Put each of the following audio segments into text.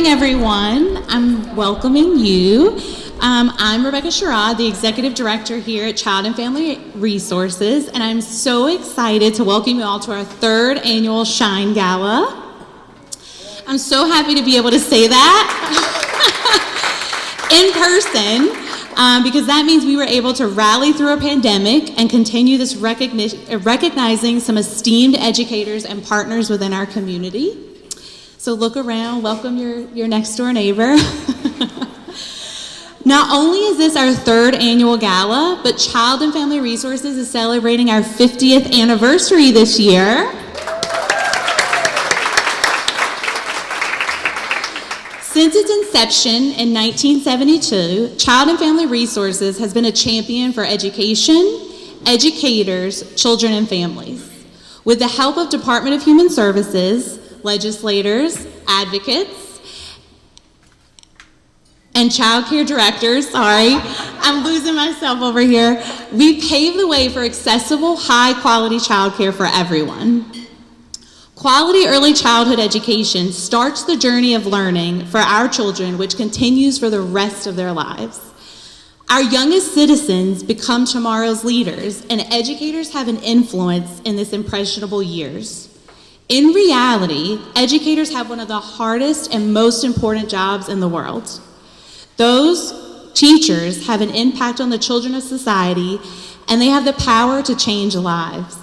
morning, everyone. I'm welcoming you. I'm Rebecca Sherrod, the Executive Director here at Child and Family Resources, and I'm so excited to welcome you all to our third annual S.H.I.N.E Gala. I'm so happy to be able to say that in person, because that means we were able to rally through a pandemic and continue this recognizing some esteemed educators and partners within our community. So look around, welcome your next door neighbor. Not only is this our third annual gala, but Child and Family Resources is celebrating our 50th anniversary this year. Since its inception in 1972, Child and Family Resources has been a champion for education, educators, children, and families. With the help of Department of Human Services, legislators, advocates, and child care directors, I'm losing myself over here, we pave the way for accessible, high-quality child care for everyone. Quality early childhood education starts the journey of learning for our children, which continues for the rest of their lives. Our youngest citizens become tomorrow's leaders, and educators have an influence in this impressionable years. In reality, educators have one of the hardest and most important jobs in the world. Those teachers have an impact on the children of society, and they have the power to change lives.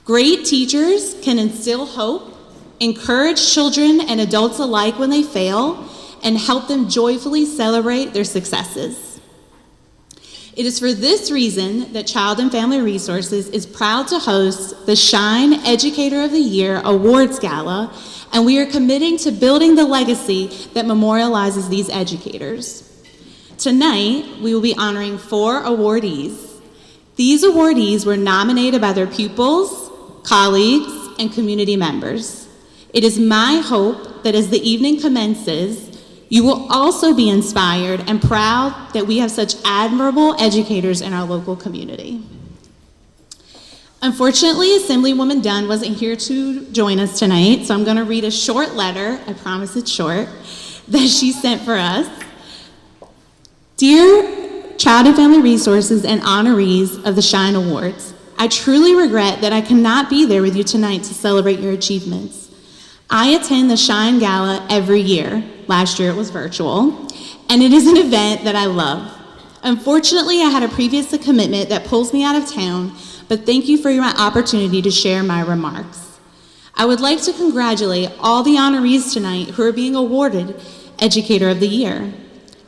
Great teachers can instill hope, encourage children and adults alike when they fail, and help them joyfully celebrate their successes. It is for this reason that Child and Family Resources is proud to host the S.H.I.N.E Educator of the Year Awards Gala, and we are committing to building the legacy that memorializes these educators. Tonight, we will be honoring 4 awardees. These awardees were nominated by their pupils, colleagues, and community members. It is my hope that as the evening commences, you will also be inspired and proud that we have such admirable educators in our local community. Unfortunately, Assemblywoman Dunn wasn't here to join us tonight, so I'm going to read a short letter, I promise it's short, that she sent for us. Dear Child and Family Resources and honorees of the S.H.I.N.E Awards, I truly regret that I cannot be there with you tonight to celebrate your achievements. I attend the S.H.I.N.E Gala every year. Last year it was virtual, and it is an event that I love. Unfortunately, I had a previous commitment that pulls me out of town, but thank you for your opportunity to share my remarks. I would like to congratulate all the honorees tonight who are being awarded Educator of the Year.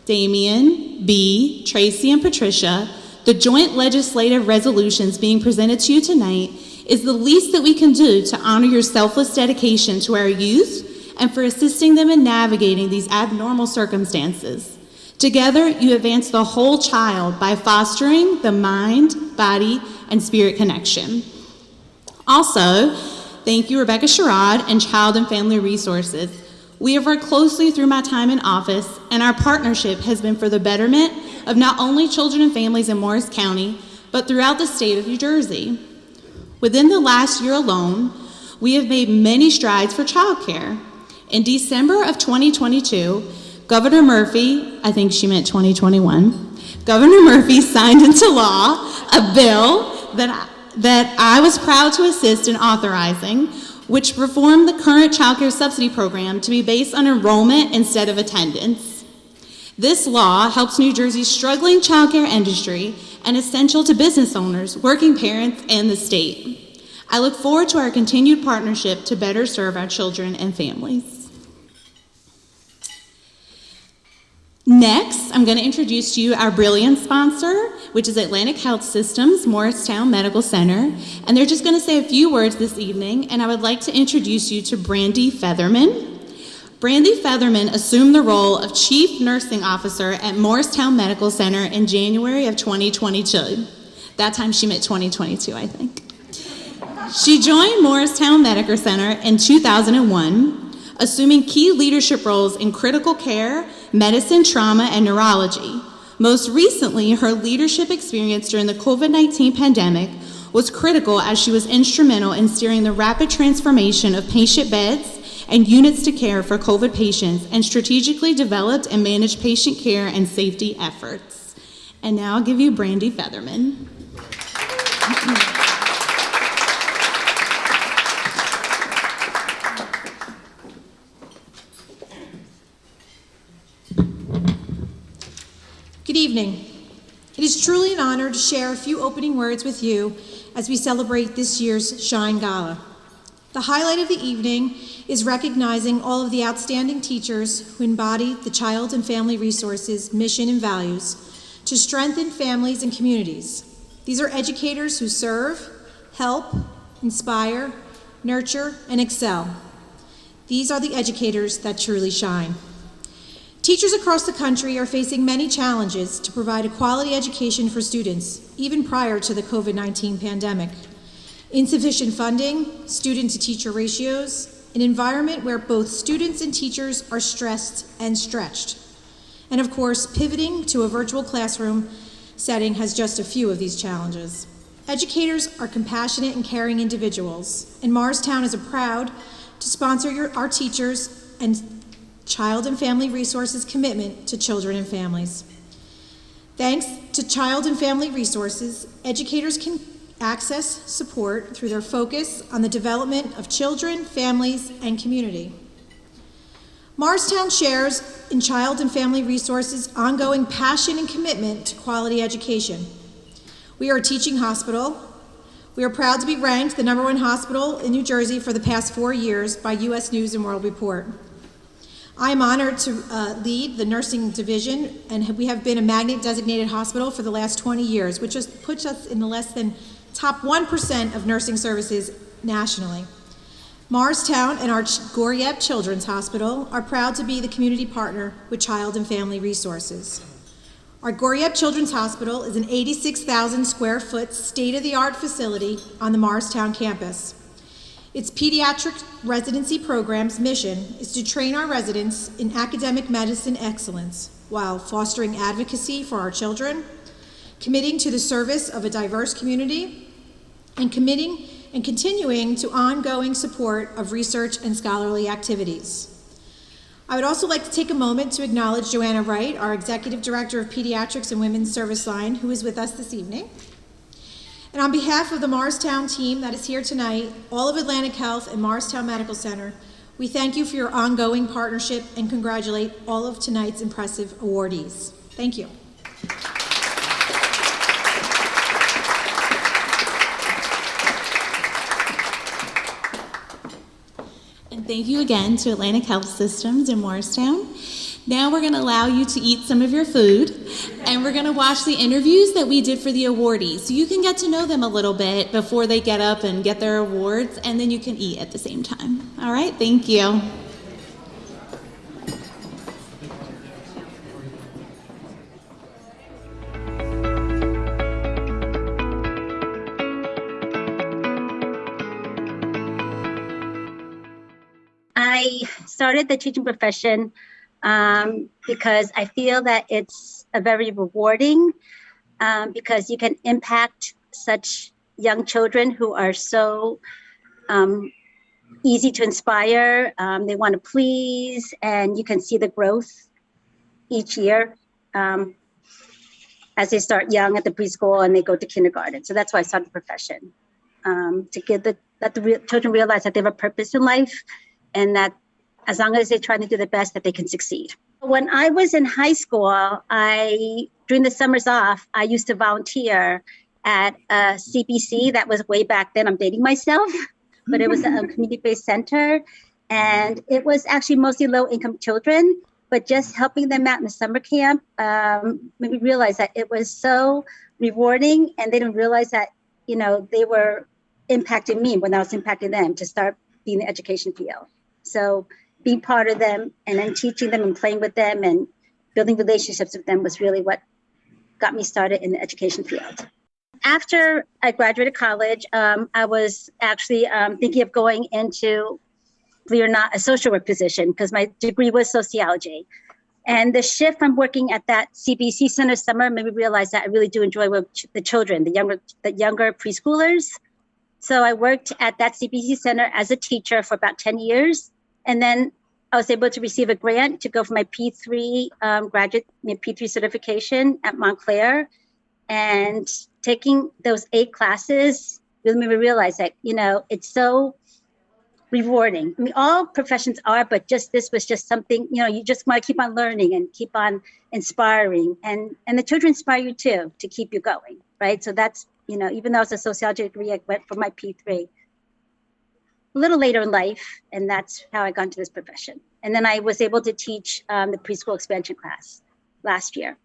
Damien, B, Tracy, and Patricia, the joint legislative resolutions being presented to you tonight is the least that we can do to honor your selfless dedication to our youth and for assisting them in navigating these abnormal circumstances. Together, you advance the whole child by fostering the mind, body, and spirit connection. Also, thank you, Rebecca Sherrod and Child and Family Resources. We have worked closely through my time in office, and our partnership has been for the betterment of not only children and families in Morris County, but throughout the state of New Jersey. Within the last year alone, we have made many strides for childcare. In December of 2022, Governor Murphy, I think she meant 2021, Governor Murphy signed into law a bill that I was proud to assist in authorizing, which reformed the current child care subsidy program to be based on enrollment instead of attendance. This law helps New Jersey's struggling child care industry and essential to business owners, working parents, and the state. I look forward to our continued partnership to better serve our children and families. Next, I'm going to introduce to you our brilliant sponsor, which is Atlantic Health Systems, Morristown Medical Center, and they're just going to say a few words this evening, and I would like to introduce you to Brandy Featherman. Brandy Featherman assumed the role of Chief Nursing Officer at Morristown Medical Center in January of 2022. That time she meant 2022, I think. She joined Morristown Medical Center in 2001, assuming key leadership roles in critical care, medicine, trauma, and neurology. Most recently, her leadership experience during the COVID-19 pandemic was critical as she was instrumental in steering the rapid transformation of patient beds and units to care for COVID patients, and strategically developed and managed patient care and safety efforts. And now I'll give you Brandy Featherman. Good evening. It is truly an honor to share a few opening words with you as we celebrate this year's S.H.I.N.E Gala. The highlight of the evening is recognizing all of the outstanding teachers who embody the Child and Family Resources mission and values to strengthen families and communities. These are educators who serve, help, inspire, nurture, and excel. These are the educators that truly shine. Teachers across the country are facing many challenges to provide a quality education for students, even prior to the COVID-19 pandemic. Insufficient funding, student-to-teacher ratios, an environment where both students and teachers are stressed and stretched. And of course, pivoting to a virtual classroom setting has just a few of these challenges. Educators are compassionate and caring individuals, and Morristown is proud to sponsor our teachers and Child and Family Resources commitment to children and families. Thanks to Child and Family Resources, educators can access support through their focus on the development of children, families, and community. Morristown shares in Child and Family Resources' ongoing passion and commitment to quality education. We are a teaching hospital. We are proud to be ranked the #1 hospital in New Jersey for the past 4 years by U.S. News and World Report. I am honored to lead the nursing division, and we have been a magnet designated hospital for the last 20 years, which just puts us in the less than top 1% of nursing services nationally. Morristown and our Goryeb Children's Hospital are proud to be the community partner with Child and Family Resources. Our Goryeb Children's Hospital is an 86,000 square foot state-of-the-art facility on the Morristown campus. Its pediatric residency program's mission is to train our residents in academic medicine excellence while fostering advocacy for our children, committing to the service of a diverse community, and continuing to ongoing support of research and scholarly activities. I would also like to take a moment to acknowledge Joanna Wright, our Executive Director of Pediatrics and Women's Service Line, who is with us this evening. And on behalf of the Morristown team that is here tonight, all of Atlantic Health and Morristown Medical Center, we thank you for your ongoing partnership and congratulate all of tonight's impressive awardees. Thank you. And thank you again to Atlantic Health Systems in Morristown. Now we're going to allow you to eat some of your food, and we're going to watch the interviews that we did for the awardees. So you can get to know them a little bit before they get up and get their awards, and then you can eat at the same time. All right, thank you. I started the teaching profession because I feel that it's a very rewarding because you can impact such young children who are so easy to inspire. They want to please, and you can see the growth each year as they start young at the preschool and they go to kindergarten. So that's why I started the profession, to let the children realize that they have a purpose in life, and that as long as they're trying to do the best, that they can succeed. When I was in high school, during the summers off, I used to volunteer at a CBC. That was way back then. I'm dating myself, but it was a community-based center. And it was actually mostly low-income children, but just helping them out in the summer camp made me realize that it was so rewarding, and they didn't realize that, they were impacting me when I was impacting them to start being in the education field. So being part of them and then teaching them and playing with them and building relationships with them was really what got me started in the education field. After I graduated college, I was actually thinking of going into, believe it or not, a social work position because my degree was sociology. And the shift from working at that CBC Center summer made me realize that I really do enjoy the children, the younger preschoolers. So I worked at that CBC Center as a teacher for about 10 years. And then I was able to receive a grant to go for my P3 my P3 certification at Montclair. And taking those 8 classes really made me realize that, it's so rewarding. I mean, all professions are, but this was just something, you just want to keep on learning and keep on inspiring. And the children inspire you too, to keep you going, right? So that's, even though it's a sociology degree, I went for my P3 a little later in life, and that's how I got into this profession. And then I was able to teach the preschool expansion class last year.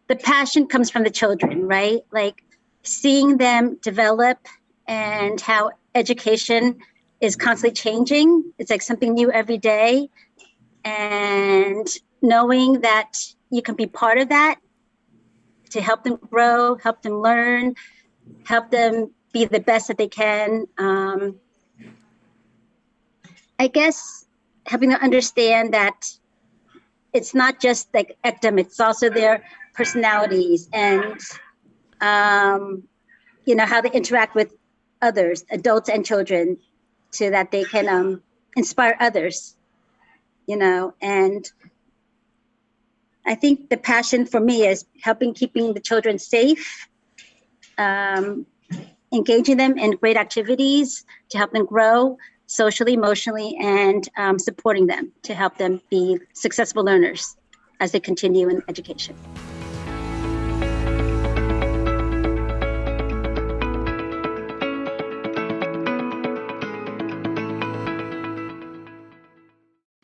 The passion comes from the children, right? Like seeing them develop and how education is constantly changing. It's like something new every day. And knowing that you can be part of that to help them grow, help them learn, help them be the best that they can. I guess helping them understand that it's not just like academics, it's also their personalities and, how they interact with others, adults and children, so that they can inspire others, and I think the passion for me is keeping the children safe, engaging them in great activities to help them grow socially, emotionally, and supporting them to help them be successful learners as they continue in education.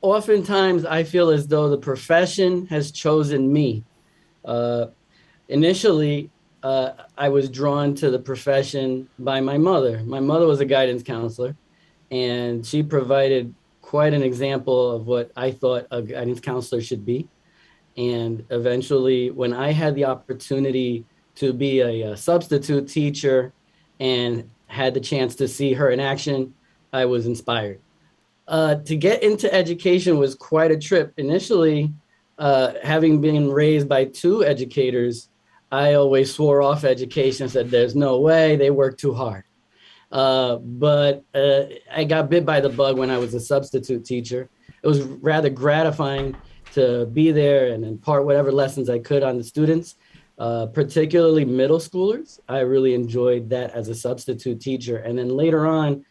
Oftentimes, I feel as though the profession has chosen me. Initially, I was drawn to the profession by my mother. My mother was a guidance counselor, and she provided quite an example of what I thought a guidance counselor should be. And eventually, when I had the opportunity to be a substitute teacher and had the chance to see her in action, I was inspired. To get into education was quite a trip. Initially, having been raised by 2 educators, I always swore off education, said there's no way, they work too hard. But I got bit by the bug when I was a substitute teacher. It was rather gratifying to be there and impart whatever lessons I could on the students, particularly middle schoolers. I really enjoyed that as a substitute teacher. And then later on,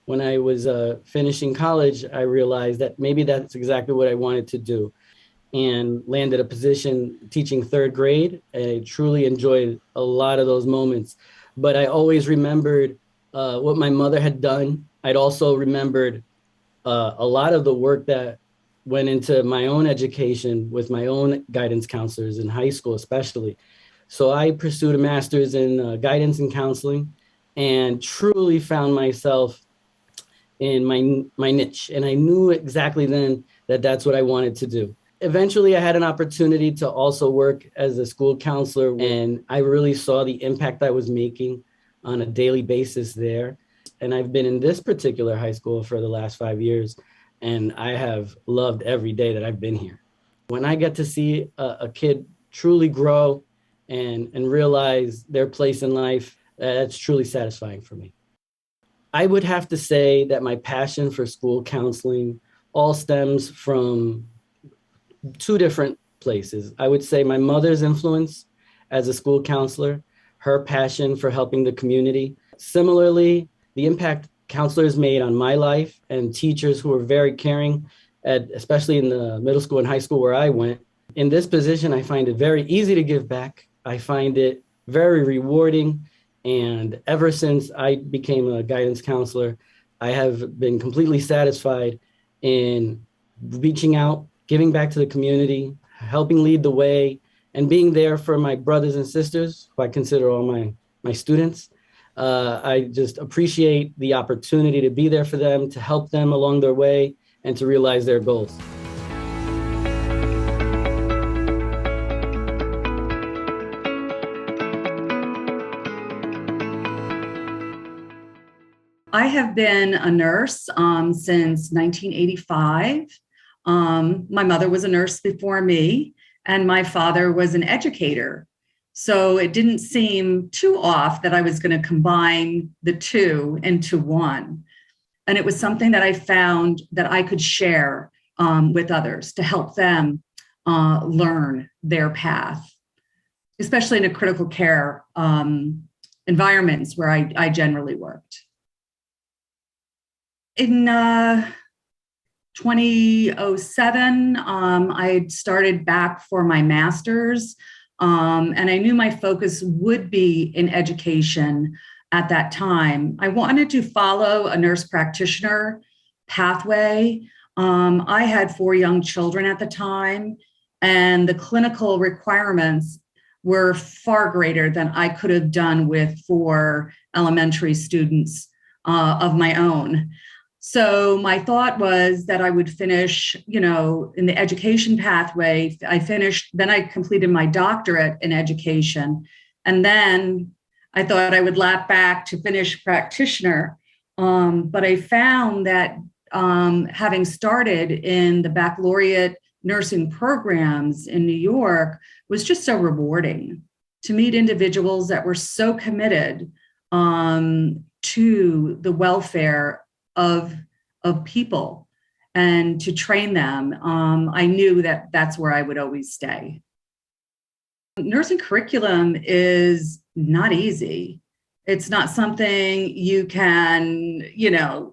when I was finishing college, I realized that maybe that's exactly what I wanted to do, and landed a position teaching 3rd grade. I truly enjoyed a lot of those moments, but I always remembered what my mother had done. I'd also remembered a lot of the work that went into my own education with my own guidance counselors in high school, especially. So I pursued a master's in guidance and counseling and truly found myself in my niche. And I knew exactly then that that's what I wanted to do. Eventually, I had an opportunity to also work as a school counselor, and I really saw the impact I was making on a daily basis there. And I've been in this particular high school for the last 5 years, and I have loved every day that I've been here. When I get to see a kid truly grow and realize their place in life, that's truly satisfying for me. I would have to say that my passion for school counseling all stems from 2 different places. I would say my mother's influence as a school counselor, her passion for helping the community. Similarly, the impact counselors made on my life and teachers who were very caring, especially in the middle school and high school where I went. In this position, I find it very easy to give back. I find it very rewarding. And ever since I became a guidance counselor, I have been completely satisfied in reaching out, giving back to the community, helping lead the way, and being there for my brothers and sisters, who I consider all my students. I just appreciate the opportunity to be there for them, to help them along their way, and to realize their goals. I have been a nurse since 1985. My mother was a nurse before me, and my father was an educator. So it didn't seem too off that I was going to combine the 2 into one. And it was something that I found that I could share with others to help them learn their path, especially in a critical care environments where I generally worked. In 2007, I started back for my master's, and I knew my focus would be in education at that time. I wanted to follow a nurse practitioner pathway. I had 4 young children at the time, and the clinical requirements were far greater than I could have done with 4 elementary students of my own. So my thought was that I would finish, in the education pathway. Then I completed my doctorate in education. And then I thought I would lap back to finish practitioner. But I found that having started in the baccalaureate nursing programs in New York was just so rewarding to meet individuals that were so committed to the welfare of people and to train them. I knew that that's where I would always stay. Nursing curriculum is not easy. It's not something you can,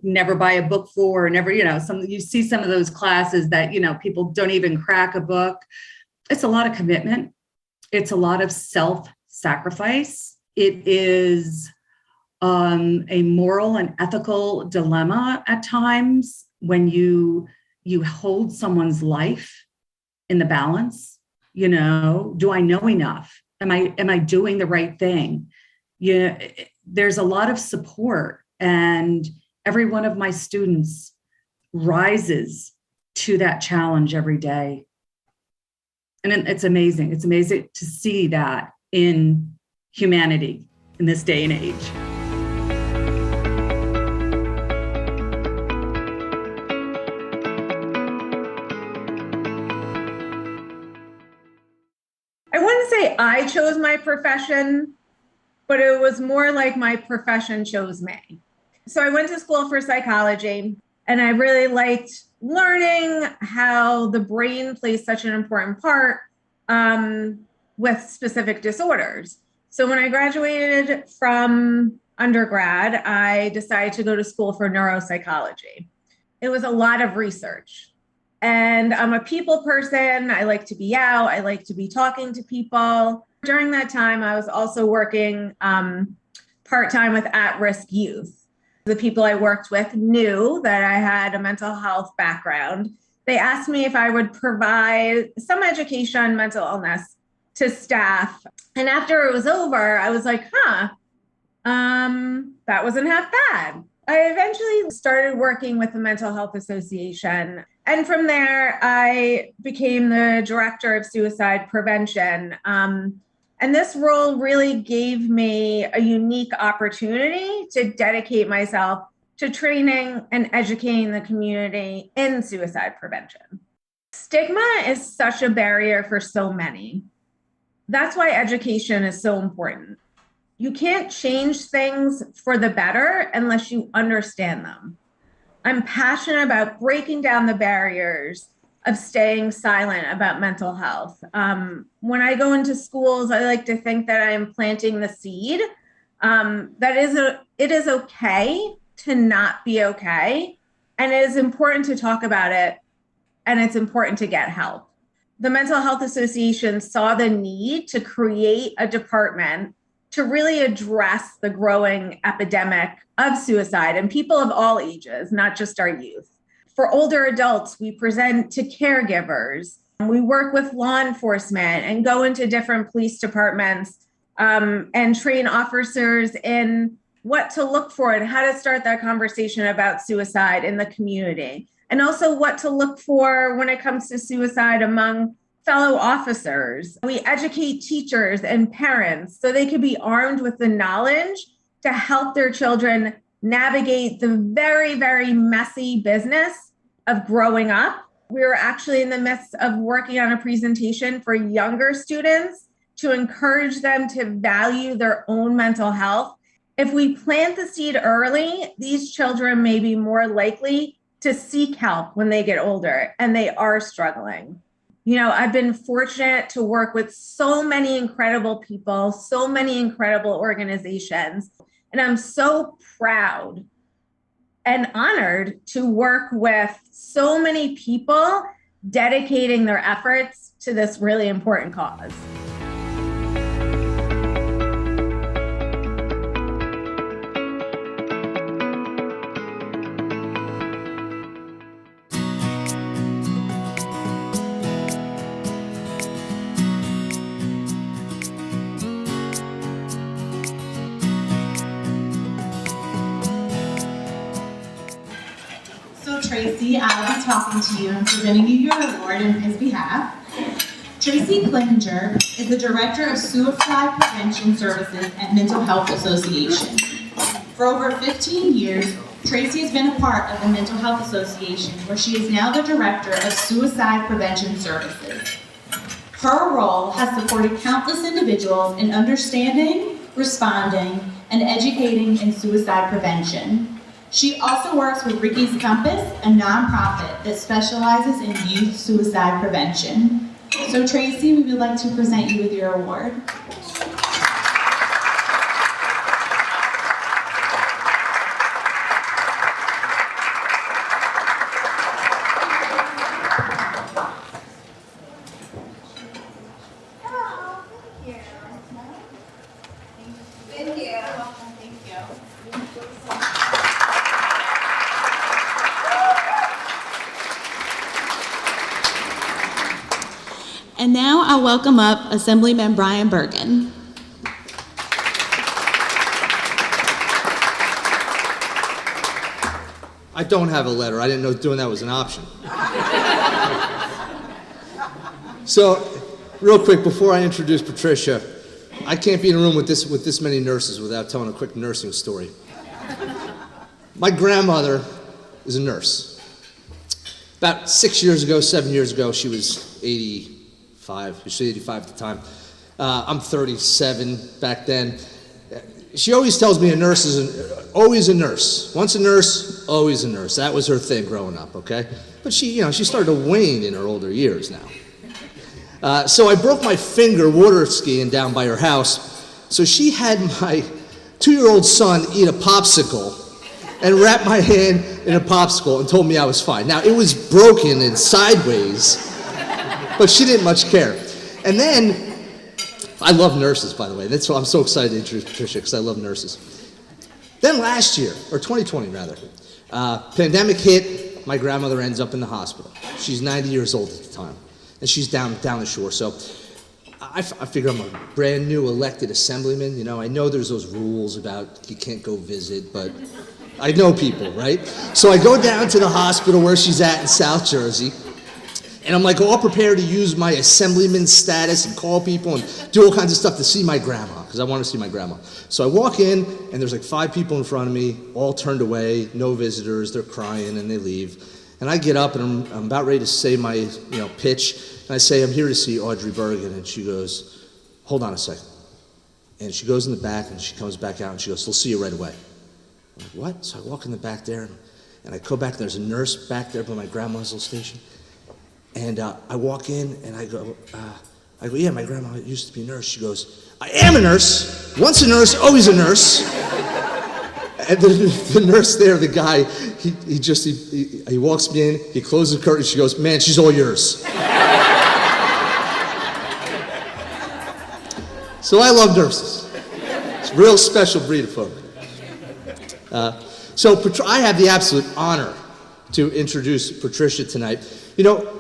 never buy a book for, never, you see some of those classes that, people don't even crack a book. It's a lot of commitment. It's a lot of self-sacrifice. It is a moral and ethical dilemma at times when you hold someone's life in the balance. Do I know enough? Am I doing the right thing? There's a lot of support, and every one of my students rises to that challenge every day. And it's amazing. It's amazing to see that in humanity in this day and age. I wouldn't say I chose my profession, but it was more like my profession chose me. So I went to school for psychology, and I really liked learning how the brain plays such an important part with specific disorders. So when I graduated from undergrad, I decided to go to school for neuropsychology. It was a lot of research. And I'm a people person. I like to be out. I like to be talking to people. During that time, I was also working part-time with at-risk youth. The people I worked with knew that I had a mental health background. They asked me if I would provide some education on mental illness to staff. And after it was over, I was like, that wasn't half bad. I eventually started working with the Mental Health Association. And from there, I became the director of suicide prevention. And this role really gave me a unique opportunity to dedicate myself to training and educating the community in suicide prevention. Stigma is such a barrier for so many. That's why education is so important. You can't change things for the better unless you understand them. I'm passionate about breaking down the barriers of staying silent about mental health. When I go into schools, I like to think that I am planting the seed. It is okay to not be okay, and it is important to talk about it, and it's important to get help. The Mental Health Association saw the need to create a department to really address the growing epidemic of suicide in people of all ages, not just our youth. For older adults, we present to caregivers. We work with law enforcement and go into different police departments and train officers in what to look for and how to start that conversation about suicide in the community. And also what to look for when it comes to suicide among fellow officers. We educate teachers and parents so they can be armed with the knowledge to help their children navigate the very, very messy business of growing up. We were actually in the midst of working on a presentation for younger students to encourage them to value their own mental health If we plant the seed early, these children may be more likely to seek help when they get older and they are struggling. You know, I've been fortunate to work with so many incredible people, so many incredible organizations, and I'm so proud and honored to work with so many people dedicating their efforts to this really important cause. So Tracy, I'll be talking to you and presenting you your award on his behalf. Tracy Clevenger is the Director of Suicide Prevention Services at Mental Health Association. For over 15 years, Tracy has been a part of the Mental Health Association, where she is now the Director of Suicide Prevention Services. Her role has supported countless individuals in understanding, responding, and educating in suicide prevention. She also works with Ricky's Compass, a nonprofit that specializes in youth suicide prevention. So Tracy, we would like to present you with your award. And now I'll welcome up Assemblyman Brian Bergen. I don't have a letter. I didn't know doing that was an option. So, real quick, before I introduce Patricia, I can't be in a room with this many nurses without telling a quick nursing story. My grandmother is a nurse. About 7 years ago, she was 85. She was 85 at the time. I'm 37 back then. She always tells me a nurse is always a nurse. Once a nurse, always a nurse. That was her thing growing up, okay? But she started to wane in her older years now. So I broke my finger water skiing down by her house. So she had my 2-year-old son eat a popsicle and wrap my hand in a popsicle and told me I was fine. Now, it was broken and sideways, but she didn't much care. And then, I love nurses, by the way. That's why I'm so excited to introduce Patricia, because I love nurses. Then last year, or 2020 rather, pandemic hit, my grandmother ends up in the hospital. She's 90 years old at the time, and she's down the shore. So I figure I'm a brand new elected assemblyman. You know, I know there's those rules about you can't go visit, but I know people, right? So I go down to the hospital where she's at in South Jersey, and I'm like all prepared to use my assemblyman status and call people and do all kinds of stuff to see my grandma, because I want to see my grandma. So I walk in, and there's like 5 people in front of me, all turned away, no visitors, they're crying, and they leave. And I get up, and I'm about ready to say my pitch, and I say, I'm here to see Audrey Bergen, and she goes, hold on a second. And she goes in the back, and she comes back out, and she goes, they'll see you right away. I'm like, what? So I walk in the back there, and I go back, and there's a nurse back there by my grandma's little station. And I walk in, and I go, yeah, my grandma used to be a nurse. She goes, I am a nurse. Once a nurse, always a nurse. And the nurse there, the guy, he walks me in, he closes the curtain, she goes, man, she's all yours. So I love nurses. It's a real special breed of folk. So I have the absolute honor to introduce Patricia tonight. You know,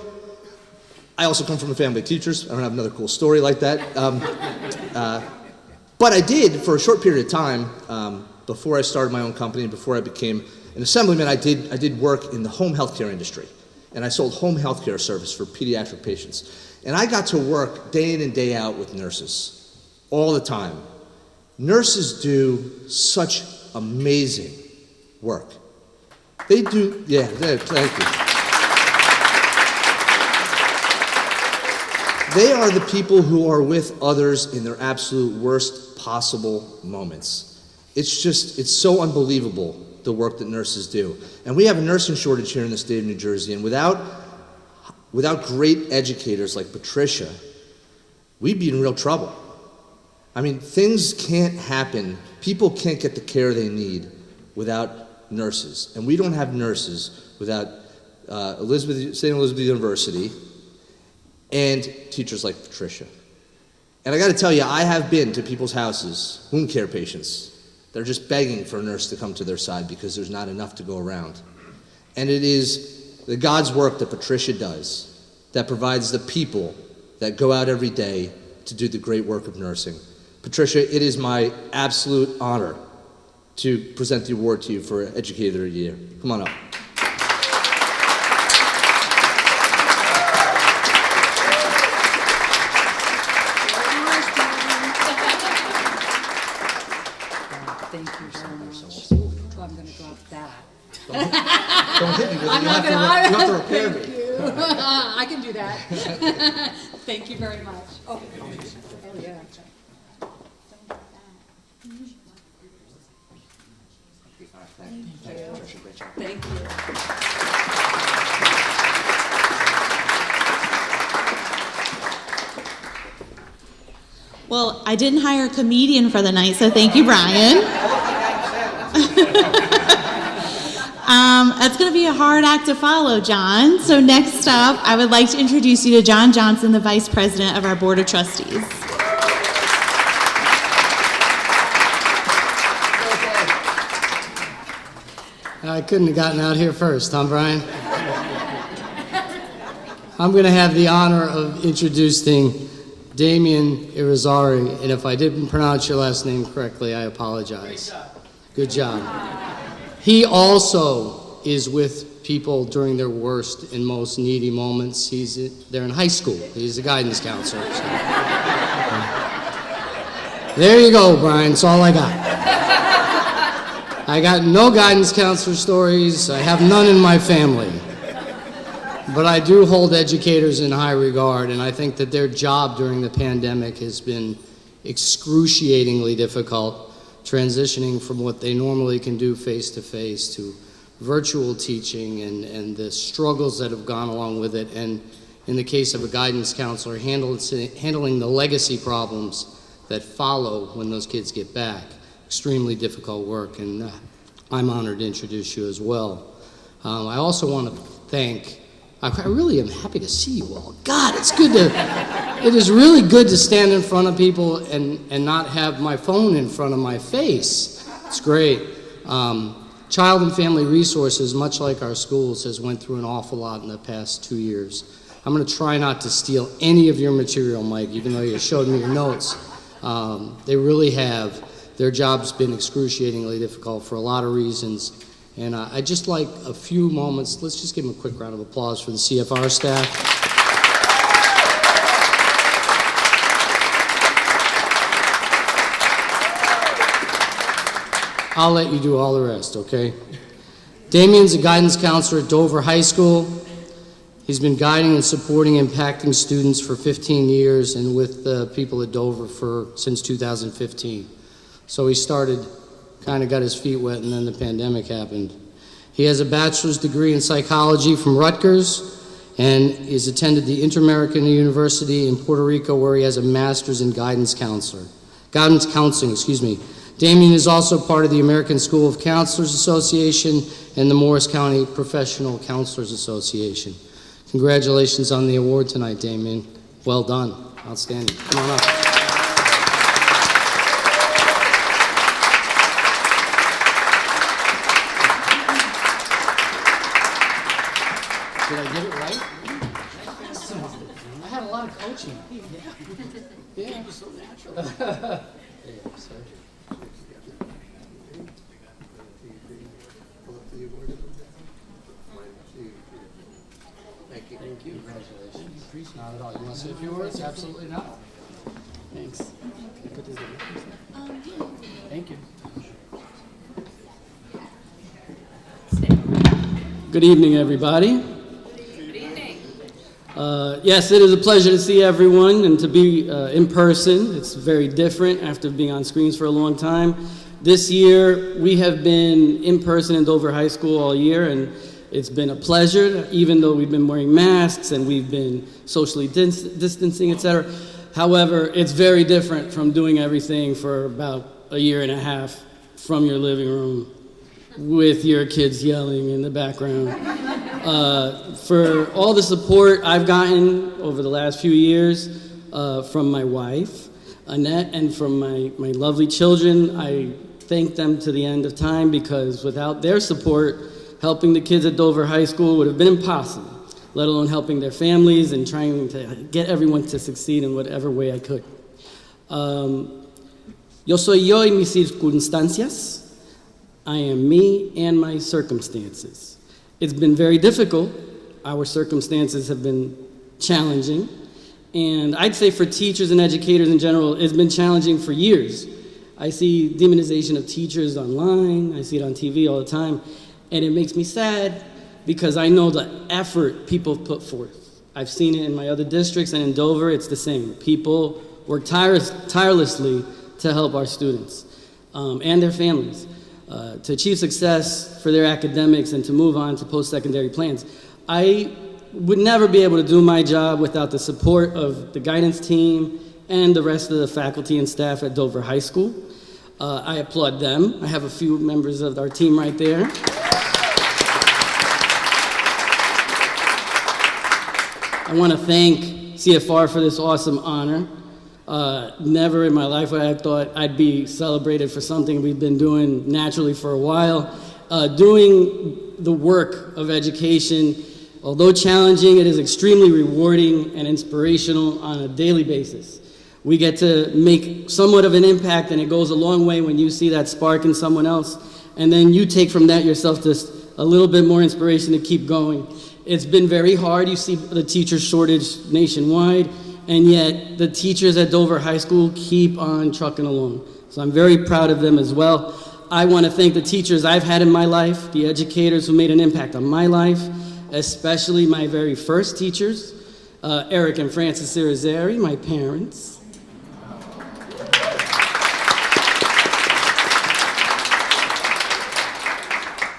I also come from a family of teachers. I don't have another cool story like that. But I did, for a short period of time, before I started my own company and before I became an assemblyman, I did work in the home healthcare industry. And I sold home healthcare service for pediatric patients. And I got to work day in and day out with nurses, all the time. Nurses do such amazing work. They do, thank you. They are the people who are with others in their absolute worst possible moments. it's so unbelievable, the work that nurses do. And we have a nursing shortage here in the state of New Jersey, and without great educators like Patricia, we'd be in real trouble. I mean, things can't happen. People can't get the care they need without nurses. And we don't have nurses without St. Elizabeth University and teachers like Patricia. And I got to tell you, I have been to people's houses, wound care patients. They're just begging for a nurse to come to their side because there's not enough to go around. And it is the God's work that Patricia does that provides the people that go out every day to do the great work of nursing. Patricia, it is my absolute honor to present the award to you for Educator of the Year. Come on up. Thank you so much. Oh, I'm going to drop that. Don't hit me with it. I'm You not have gonna. to repair me. I can do that. Thank you very much. Oh yeah. Thank you. Well, I didn't hire a comedian for the night, so thank you, Brian. That's going to be a hard act to follow, John. So next up, I would like to introduce you to John Johnson, the Vice President of our Board of Trustees. I couldn't have gotten out here first, huh, Brian? I'm going to have the honor of introducing Damien Irizarry, and if I didn't pronounce your last name correctly, I apologize. Good job. He also is with people during their worst and most needy moments. They're in high school. He's a guidance counselor. So. There you go, Brian. That's all I got. I got no guidance counselor stories. I have none in my family. But I do hold educators in high regard, and I think that their job during the pandemic has been excruciatingly difficult, transitioning from what they normally can do face-to-face to virtual teaching and the struggles that have gone along with it. And in the case of a guidance counselor, handling the legacy problems that follow when those kids get back. Extremely difficult work, and I'm honored to introduce you as well. I also want to thank, I really am happy to see you all. God, it is really good to stand in front of people and not have my phone in front of my face. It's great. Child and Family Resources, much like our schools, has went through an awful lot in the past 2 years. I'm going to try not to steal any of your material, Mike, even though you showed me your notes. They really have. Their job's been excruciatingly difficult for a lot of reasons. And I'd just like a few moments, let's just give them a quick round of applause for the CFR staff. I'll let you do all the rest, okay? Damien's a guidance counselor at Dover High School. He's been guiding and supporting impacting students for 15 years and with the people at Dover since 2015. So he started, kind of got his feet wet, and then the pandemic happened. He has a bachelor's degree in psychology from Rutgers and has attended the Inter-American University in Puerto Rico, where he has a master's in guidance counseling. Damien is also part of the American School of Counselors Association and the Morris County Professional Counselors Association. Congratulations on the award tonight, Damien. Well done. Outstanding. Come on up. Did I get it right? I had a lot of coaching. Yeah, it was so natural. Thank you. Congratulations. Not at all. You want to say a few words? Absolutely not. Thanks. Can I put this in? Thank you. Good evening, everybody. Good evening. Yes, it is a pleasure to see everyone and to be in person. It's very different after being on screens for a long time. This year, we have been in person in Dover High School all year, and it's been a pleasure, even though we've been wearing masks and we've been socially distancing, etc. However, it's very different from doing everything for about a year and a half from your living room with your kids yelling in the background. For all the support I've gotten over the last few years from my wife, Annette, and from my lovely children, I thank them to the end of time, because without their support, helping the kids at Dover High School would have been impossible, let alone helping their families and trying to get everyone to succeed in whatever way I could. Yo soy yo y mis circunstancias. I am me and my circumstances. It's been very difficult. Our circumstances have been challenging. And I'd say for teachers and educators in general, it's been challenging for years. I see demonization of teachers online. I see it on TV all the time. And it makes me sad, because I know the effort people put forth. I've seen it in my other districts, and in Dover, it's the same. People work tirelessly to help our students and their families to achieve success for their academics and to move on to post-secondary plans. I would never be able to do my job without the support of the guidance team and the rest of the faculty and staff at Dover High School. I applaud them. I have a few members of our team right there. I want to thank CFR for this awesome honor. Never in my life would I have thought I'd be celebrated for something we've been doing naturally for a while. Doing the work of education, although challenging, it is extremely rewarding and inspirational on a daily basis. We get to make somewhat of an impact, and it goes a long way when you see that spark in someone else, and then you take from that yourself just a little bit more inspiration to keep going. It's been very hard. You see the teacher shortage nationwide, and yet the teachers at Dover High School keep on trucking along. So I'm very proud of them as well. I want to thank the teachers I've had in my life, the educators who made an impact on my life, especially my very first teachers, Eric and Francis Irizarry, my parents.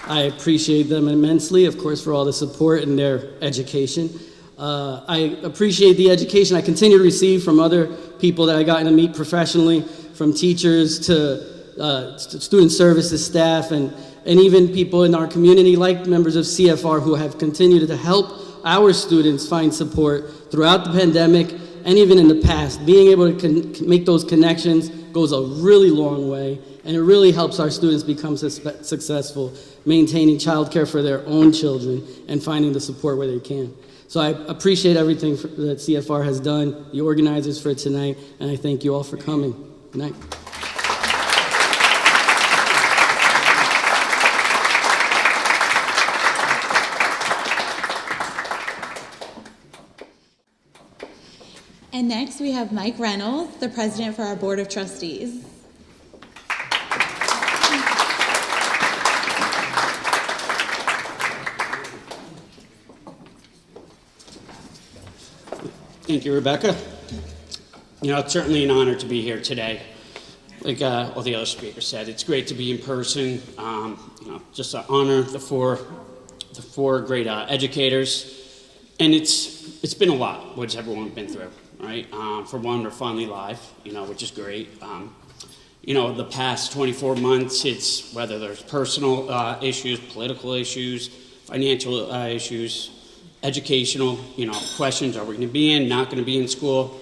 I appreciate them immensely, of course, for all the support in their education. I appreciate the education I continue to receive from other people that I got to meet professionally, from teachers to student services staff, and even people in our community like members of CFR who have continued to help our students find support throughout the pandemic and even in the past. Being able to make those connections goes a really long way, and it really helps our students become successful, maintaining childcare for their own children and finding the support where they can. So I appreciate everything that CFR has done, the organizers for tonight, and I thank you all for coming. Good night. And next we have Mike Reynolds, the president for our Board of Trustees. Thank you, Rebecca. You know, it's certainly an honor to be here today. Like all the other speakers said, it's great to be in person. Just to honor the four great educators, and it's been a lot, which everyone's been through, right? For one, we're finally live, which is great. The past 24 months, it's whether there's personal issues, political issues, financial issues, educational, questions, are we going to be in, not going to be in school,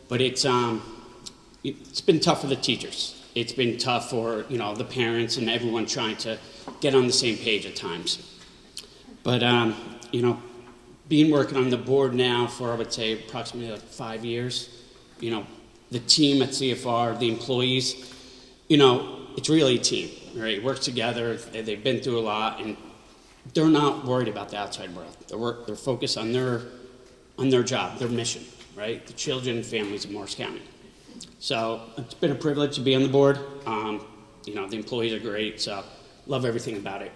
but it's been tough for the teachers. It's been tough for, the parents and everyone trying to get on the same page at times. But, being working on the board now for, I would say, approximately 5 years, the team at CFR, the employees, it's really a team, right? It works together. They've been through a lot, and they're not worried about the outside world. They're focused on their job, their mission, right? The children and families of Morris County. So it's been a privilege to be on the board. The employees are great, so love everything about it.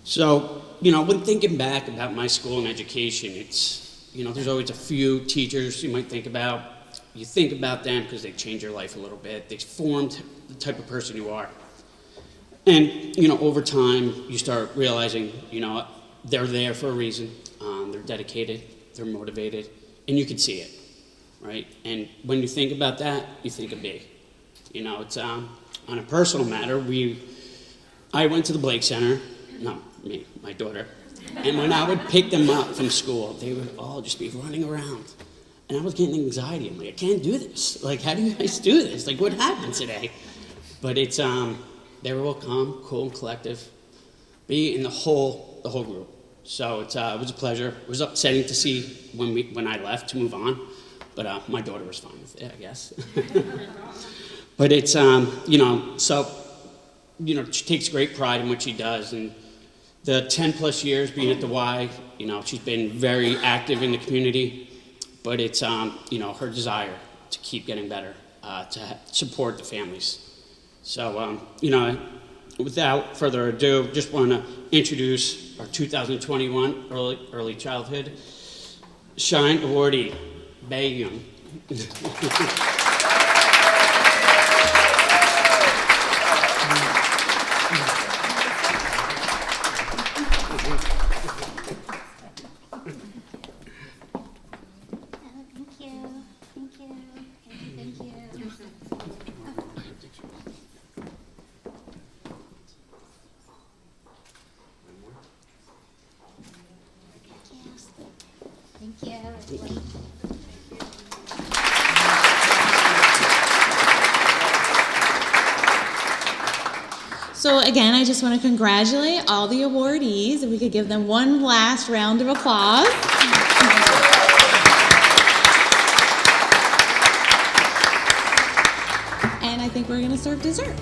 So, when thinking back about my school and education, it's there's always a few teachers you might think about. You think about them because they changed your life a little bit. They formed the type of person you are. And, over time, you start realizing, they're there for a reason. They're dedicated, they're motivated, and you can see it, right? And when you think about that, you think of me. It's on a personal matter. I went to the Blake Center, not me, my daughter, and when I would pick them up from school, they would all just be running around. And I was getting anxiety. I'm like, I can't do this. Like, how do you guys do this? Like, what happened today? But it's, they were all calm, cool, and collective, be in the whole group. So it was a pleasure. It was upsetting to see when I left to move on, but my daughter was fine with it, I guess. But it's, she takes great pride in what she does, and the 10 plus years being at the Y, she's been very active in the community, but it's, her desire to keep getting better, to support the families. So, without further ado, just want to introduce our 2021 Early Childhood S.H.I.N.E awardee, Bae Young. So again, I just want to congratulate all the awardees. If we could give them one last round of applause. And I think we're going to serve dessert.